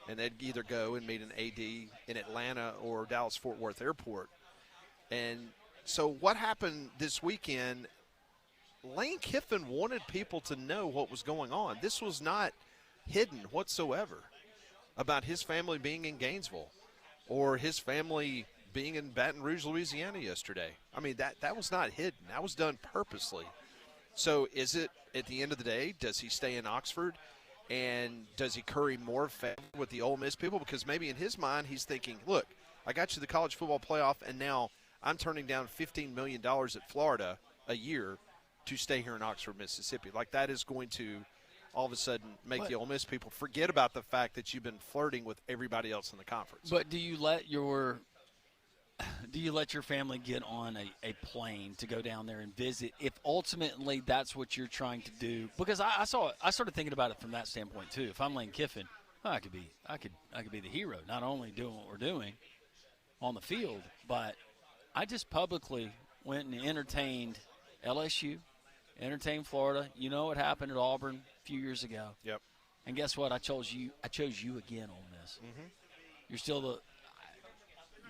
[SPEAKER 2] and they'd either go and meet an AD in Atlanta or Dallas-Fort Worth Airport. And so what happened this weekend, Lane Kiffin wanted people to know what was going on. This was not hidden whatsoever about his family being in Gainesville or his family being in Baton Rouge, Louisiana yesterday. I mean, that was not hidden. That was done purposely. So is it, at the end of the day, does he stay in Oxford? And does he curry more favor with the Ole Miss people? Because maybe in his mind he's thinking, look, I got you the college football playoff, and now I'm turning down $15 million at Florida a year to stay here in Oxford, Mississippi. Like, that is going to all of a sudden make the Ole Miss people forget about the fact that you've been flirting with everybody else in the conference.
[SPEAKER 1] But do you let your family get on a plane to go down there and visit if ultimately that's what you're trying to do? Because I started thinking about it from that standpoint too. If I'm Lane Kiffin, I could be the hero, not only doing what we're doing on the field, but I just publicly went and entertained LSU, entertained Florida. You know what happened at Auburn a few years ago.
[SPEAKER 2] Yep.
[SPEAKER 1] And guess what? I chose you again on this.
[SPEAKER 2] Mm-hmm.
[SPEAKER 1] You're still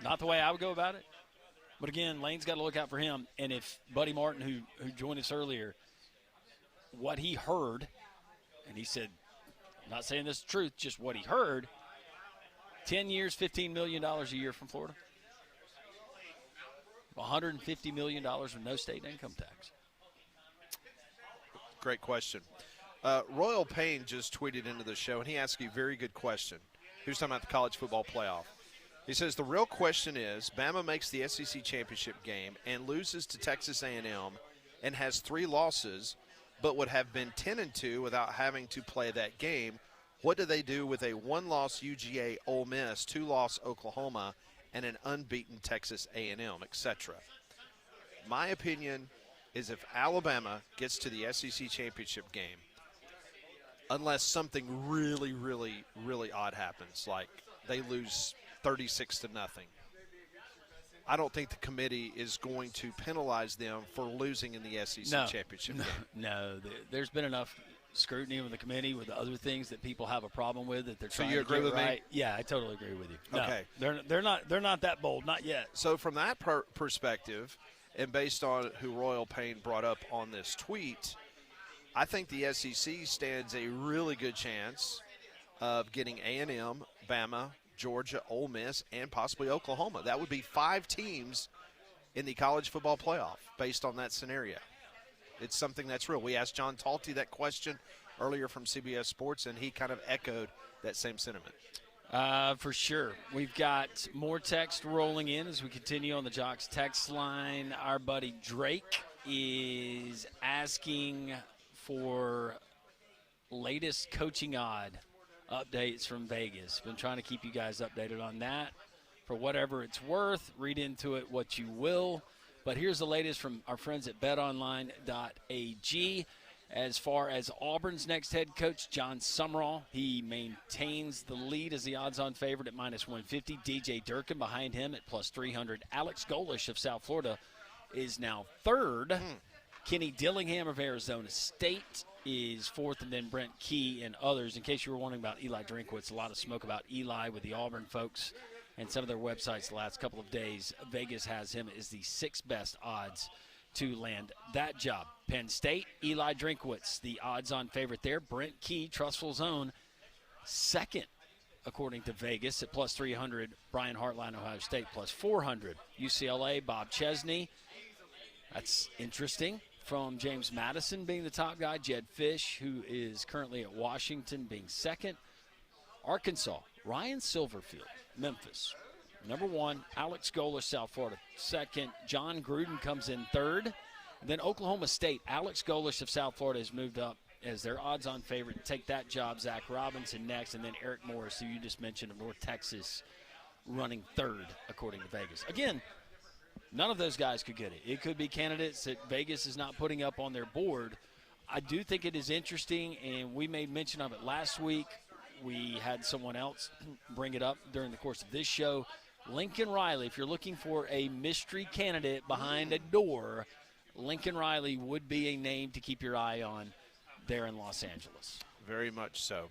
[SPEAKER 1] not the way I would go about it. But again, Lane's got to look out for him. And if Buddy Martin, who joined us earlier, what he heard, and he said, I'm not saying this is the truth, just what he heard, 10 years, $15 million a year from Florida. $150 million with no state income tax.
[SPEAKER 2] Great question. Royal Payne just tweeted into the show, and he asked you a very good question. He was talking about the college football playoff. He says, the real question is, Bama makes the SEC championship game and loses to Texas A&M and has 3 losses, but would have been 10-2 without having to play that game. What do they do with a 1-loss UGA Ole Miss, 2-loss Oklahoma, and an unbeaten Texas A&M, etc.? My opinion is if Alabama gets to the SEC championship game, unless something really, really, really odd happens, like they lose 36-0, I don't think the committee is going to penalize them for losing in the SEC championship game.
[SPEAKER 1] No, there's been enough scrutiny with the committee with the other things that people have a problem with that they're
[SPEAKER 2] So
[SPEAKER 1] trying
[SPEAKER 2] you
[SPEAKER 1] to
[SPEAKER 2] agree
[SPEAKER 1] get
[SPEAKER 2] with me?
[SPEAKER 1] right. Yeah, I totally agree with you. No,
[SPEAKER 2] Okay.
[SPEAKER 1] they're not that bold, not yet.
[SPEAKER 2] So from that perspective, and based on who Royal Payne brought up on this tweet, I think the SEC stands a really good chance of getting A&M, Bama, Georgia, Ole Miss, and possibly Oklahoma. That would be 5 teams in the college football playoff based on that scenario. It's something that's real. We asked John Talty that question earlier from CBS Sports, and he kind of echoed that same sentiment.
[SPEAKER 1] For sure. We've got more text rolling in as we continue on the Jocks text line. Our buddy Drake is asking for latest coaching odd updates from Vegas. Been trying to keep you guys updated on that. For whatever it's worth, read into it what you will. But here's the latest from our friends at betonline.ag. As far as Auburn's next head coach, John Summerall, he maintains the lead as the odds-on favorite at minus 150. DJ Durkin behind him at plus 300. Alex Golish of South Florida is now third. Kenny Dillingham of Arizona State is fourth, and then Brent Key and others. In case you were wondering about Eli Drinkwitz, a lot of smoke about Eli with the Auburn folks and some of their websites the last couple of days. Vegas has him as the 6th best odds to land that job. Penn State, Eli Drinkwitz, the odds-on favorite there. Brent Key, Trustful Zone, second, according to Vegas, at plus 300. Brian Hartline, Ohio State, plus 400. UCLA, Bob Chesney. That's interesting. From James Madison being the top guy. Jed Fish, who is currently at Washington, being second. Arkansas, Ryan Silverfield, Memphis, number 1. Alex Golish, South Florida, second. John Gruden comes in third. And then Oklahoma State, Alex Golish of South Florida has moved up as their odds-on favorite to take that job. Zach Robinson next, and then Eric Morris, who you just mentioned, of North Texas, running third, according to Vegas. Again, none of those guys could get it. It could be candidates that Vegas is not putting up on their board. I do think it is interesting, and we made mention of it last week. We had someone else bring it up during the course of this show. Lincoln Riley, if you're looking for a mystery candidate behind a door, Lincoln Riley would be a name to keep your eye on there in Los Angeles.
[SPEAKER 2] Very much so.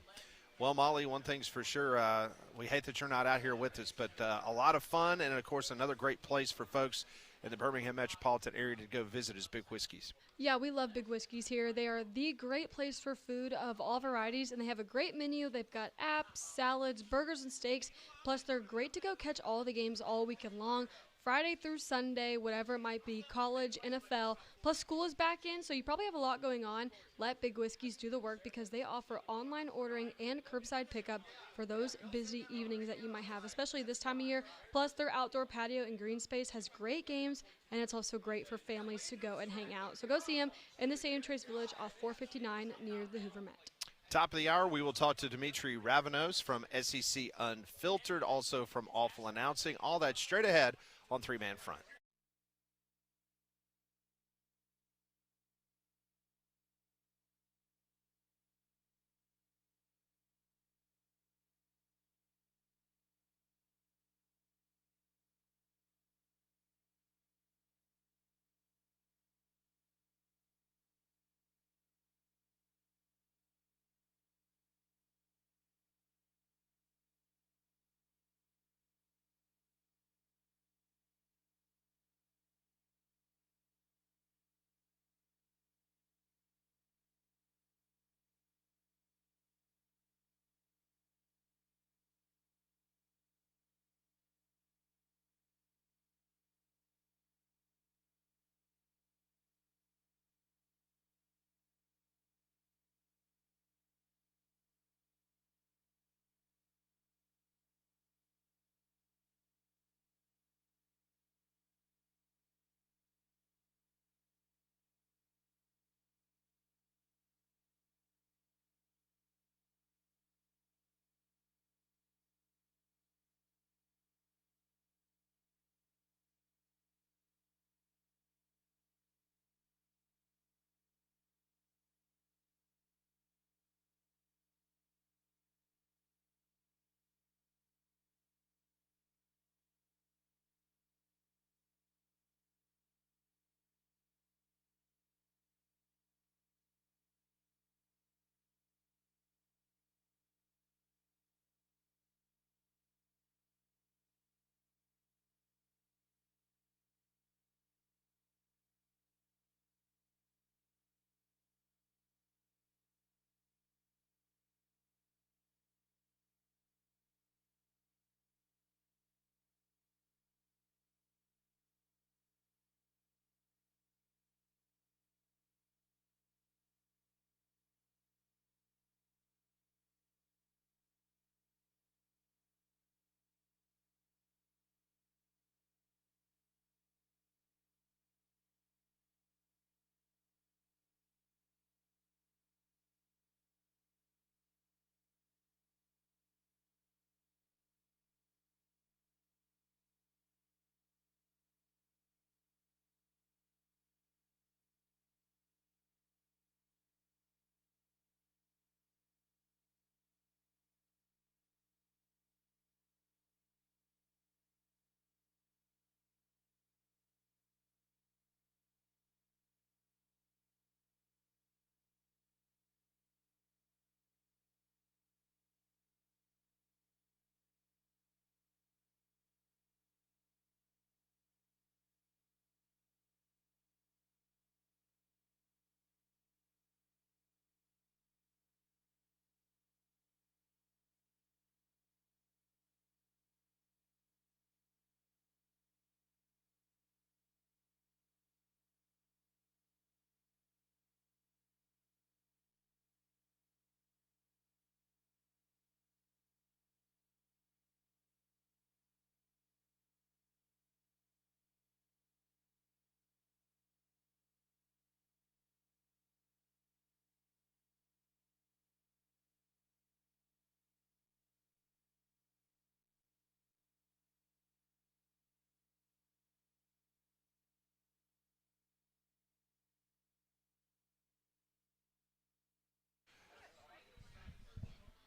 [SPEAKER 2] Well, Molly, one thing's for sure, we hate that you're not out here with us, but a lot of fun, and, of course, another great place for folks in the Birmingham metropolitan area to go visit is Big Whiskey's.
[SPEAKER 5] Yeah, we love Big Whiskey's here. They are the great place for food of all varieties, and they have a great menu. They've got apps, salads, burgers, and steaks. Plus, they're great to go catch all the games all weekend long. Friday through Sunday, whatever it might be, college, NFL. Plus, school is back in, so you probably have a lot going on. Let Big Whiskey's do the work because they offer online ordering and curbside pickup for those busy evenings that you might have, especially this time of year. Plus, their outdoor patio and green space has great games, and it's also great for families to go and hang out. So go see them in the Stadium Trace Village off 459 near the Hoover Met.
[SPEAKER 2] Top of the hour, we will talk to Dimitri Ravanos from SEC Unfiltered, also from Awful Announcing. All that straight ahead on Three Man Front.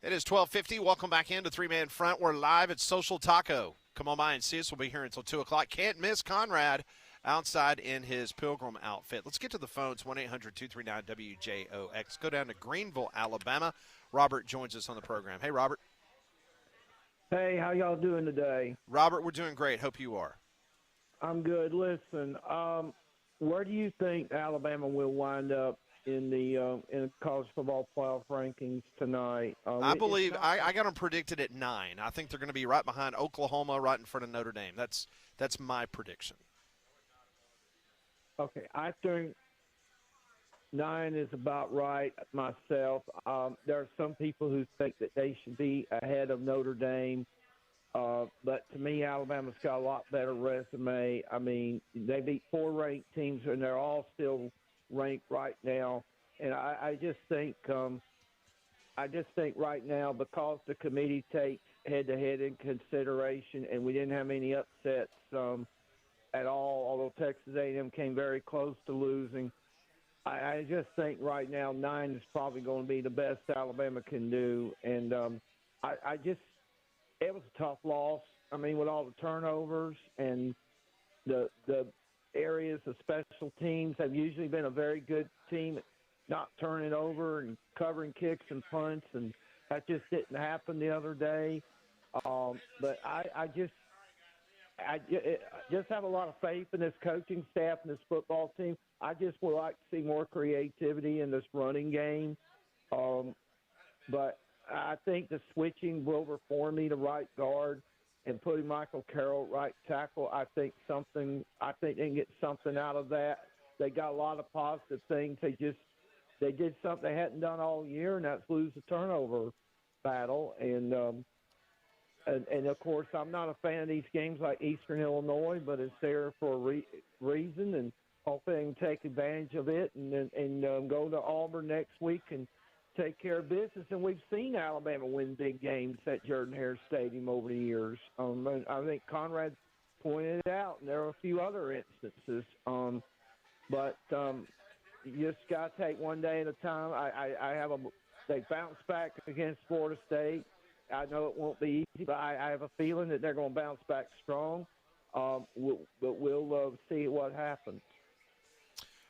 [SPEAKER 2] It is 12:50. Welcome back into Three-Man Front. We're live at Social Taco. Come on by and see us. We'll be here until 2 o'clock. Can't miss Conrad outside in his Pilgrim outfit. Let's get to the phones, 1-800-239-WJOX. Go down to Greenville, Alabama. Robert joins us on the program. Hey, Robert.
[SPEAKER 6] Hey, how y'all doing today?
[SPEAKER 2] Robert, we're doing great. Hope you are.
[SPEAKER 6] I'm good. Listen, where do you think Alabama will wind up in the college football playoff rankings tonight?
[SPEAKER 2] I believe I got them predicted at 9. I think they're going to be right behind Oklahoma, right in front of Notre Dame. That's my prediction.
[SPEAKER 6] Okay, I think 9 is about right myself. There are some people who think that they should be ahead of Notre Dame. But to me, Alabama's got a lot better resume. I mean, they beat 4 ranked teams, and they're all still ranked right now. And I just think right now, because the committee takes head-to-head in consideration, and we didn't have any upsets at all, although Texas A&M came very close to losing. I just think right now 9 is probably going to be the best Alabama can do. And it was a tough loss. I mean, with all the turnovers and the areas of special teams have usually been a very good team at not turning over and covering kicks and punts, and that just didn't happen the other day. But I just have a lot of faith in this coaching staff and this football team. I just would like to see more creativity in this running game. But I think the switching Wilbur Formey to right guard and putting Michael Carroll at right tackle, I think they can get something out of that. They got a lot of positive things. They did something they hadn't done all year, and that's lose the turnover battle. And of course, I'm not a fan of these games like Eastern Illinois, but it's there for a reason, and hopefully they can take advantage of it and go to Auburn next week and take care of business. And we've seen Alabama win big games at Jordan-Hare Stadium over the years. I think Conrad pointed it out, and there are a few other instances. But you just got to take one day at a time. They bounced back against Florida State. I know it won't be easy, but I have a feeling that they're going to bounce back strong. But we'll see what happens.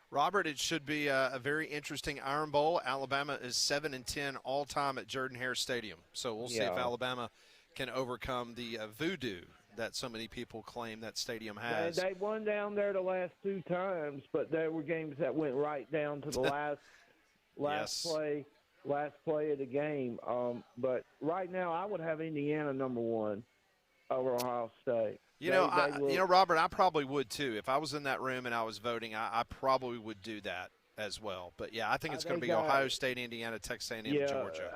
[SPEAKER 2] Robert, it should be a very interesting Iron Bowl. Alabama is 7-10 all time at Jordan-Hare Stadium, so we'll see if Alabama can overcome the voodoo that so many people claim that stadium has.
[SPEAKER 6] They won down there the last 2 times, but there were games that went right down to the last play of the game. But right now, I would have Indiana number 1 over Ohio State.
[SPEAKER 2] Robert, I probably would too. If I was in that room and I was voting, I probably would do that as well. But, yeah, I think it's going to be Ohio State, Indiana, Texas A&M, Georgia.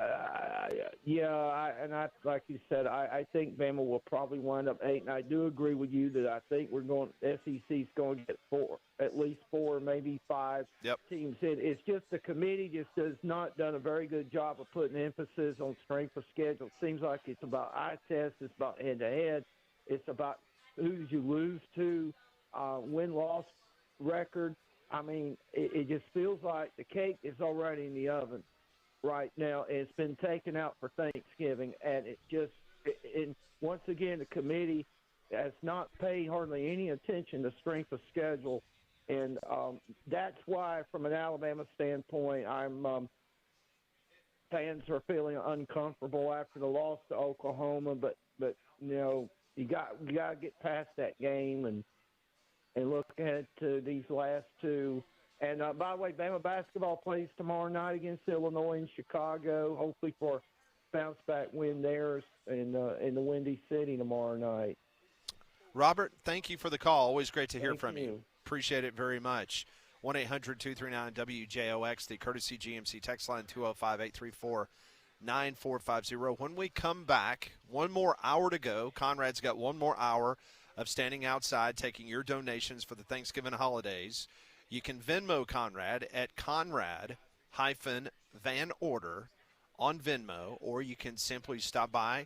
[SPEAKER 6] Like you said, I think Bama will probably wind up 8. And I do agree with you that I think SEC's going to get at least 4, maybe 5 teams in. It's just the committee just has not done a very good job of putting emphasis on strength of schedule. It seems like it's about eye test. It's about head-to-head. It's about who did you lose to, win-loss record. I mean, it just feels like the cake is already in the oven right now. It's been taken out for Thanksgiving, and once again, the committee has not paid hardly any attention to strength of schedule, and that's why, from an Alabama standpoint, fans are feeling uncomfortable after the loss to Oklahoma, but you got to get past that game and look ahead to these last 2. And, by the way, Bama basketball plays tomorrow night against Illinois in Chicago, hopefully for a bounce-back win there in the Windy City tomorrow night.
[SPEAKER 2] Robert, thank you for the call. Always great to hear from you. Appreciate it very much. 1-800-239-WJOX, the courtesy GMC text line, 205-834-9450. When we come back, one more hour to go. Conrad's got one more hour of standing outside taking your donations for the Thanksgiving holidays. You can Venmo Conrad at Conrad-Van Order on Venmo, or you can simply stop by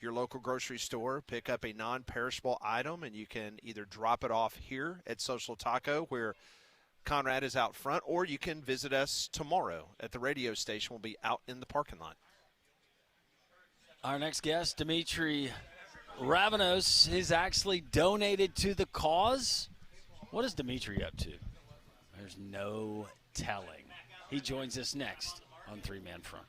[SPEAKER 2] your local grocery store, pick up a non-perishable item, and you can either drop it off here at Social Taco where Conrad is out front, or you can visit us tomorrow at the radio station. We'll be out in the parking lot.
[SPEAKER 1] Our next guest, Dimitri Ravanos, is actually donated to the cause. What is Dimitri up to? There's no telling. He joins us next on Three Man Front.